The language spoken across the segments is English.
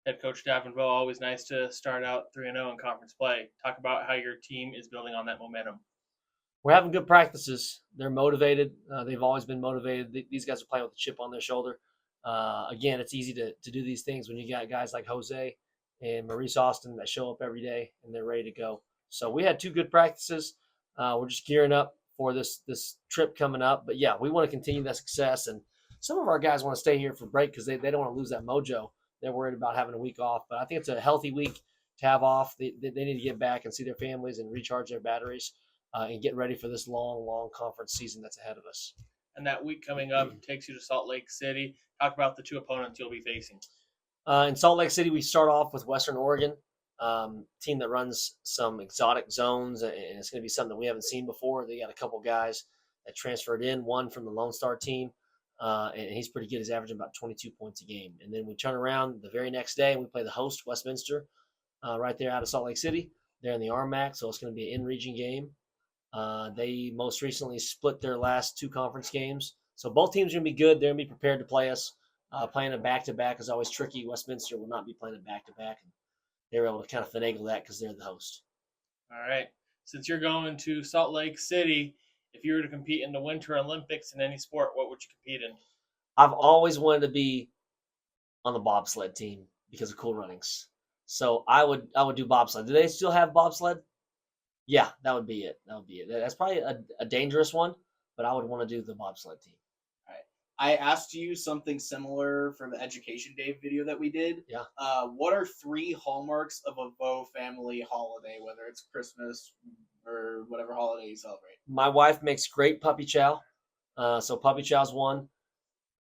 Head coach Daven Võ, always nice to start out 3-0 in conference play. Talk about how your team is building on that momentum. We're having good practices. They're motivated. They've always been motivated. These guys are playing with a chip on their shoulder. Again, it's easy to do these things when you got guys like Jose and Maurice Austin that show up every day and they're ready to go. So we had two good practices. We're just gearing up for this trip coming up. But yeah, we want to continue that success. And some of our guys want to stay here for break because they don't want to lose that mojo. They're worried about having a week off. But I think it's a healthy week to have off. They need to get back and see their families and recharge their batteries and get ready for this long conference season that's ahead of us. And that week coming up takes you to Salt Lake City. Talk about the two opponents you'll be facing. In Salt Lake City, we start off with Western Oregon, team that runs some exotic zones, and it's going to be something that we haven't seen before. They got a couple guys that transferred in, one from the Lone Star team, and he's pretty good. He's averaging about 22 points a game. And then we turn around the very next day, and we play the host, Westminster, right there out of Salt Lake City. They're in the RMAC, so it's going to be an in-region game. They most recently split their last two conference games. So both teams are going to be good. They're going to be prepared to play us. Playing a back-to-back is always tricky. Westminster will not be playing a back-to-back. And they were able to kind of finagle that because they're the host. All right. Since you're going to Salt Lake City, if you were to compete in the Winter Olympics in any sport, what would you compete in? I've always wanted to be on the bobsled team because of Cool Runnings. So I would do bobsled. Do they still have bobsled? Yeah, that would be it. That would be it. That's probably a dangerous one, but I would want to do the bobsled team. All right. I asked you something similar for the Education Day video that we did. Yeah. What are three hallmarks of a Vo family holiday, whether it's Christmas or whatever holiday you celebrate? My wife makes great puppy chow. So puppy chow's one.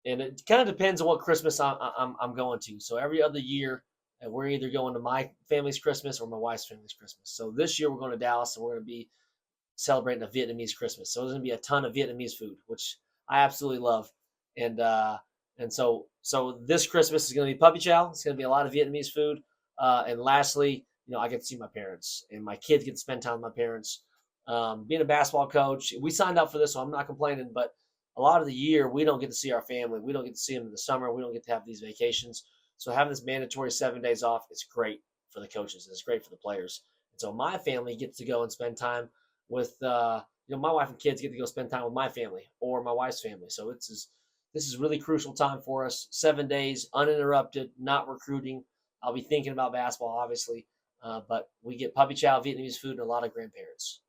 And it kind of depends on what Christmas I'm going to. So every other year, we're either going to my family's Christmas or my wife's family's Christmas. So this year we're going to Dallas and we're going to be celebrating a Vietnamese Christmas. So there's going to be a ton of Vietnamese food, which I absolutely love. And so this Christmas is going to be puppy chow. It's going to be a lot of Vietnamese food. And lastly, I get to see my parents and my kids get to spend time with my parents. Being a basketball coach, we signed up for this, so I'm not complaining. But a lot of the year, we don't get to see our family. We don't get to see them in the summer. We don't get to have these vacations. So having this mandatory 7 days off is great for the coaches. It's great for the players. And so my family gets to go and spend time with, my wife and kids get to go spend time with my family or my wife's family. So this is really crucial time for us. 7 days uninterrupted, not recruiting. I'll be thinking about basketball, obviously, but we get puppy chow, Vietnamese food, and a lot of grandparents.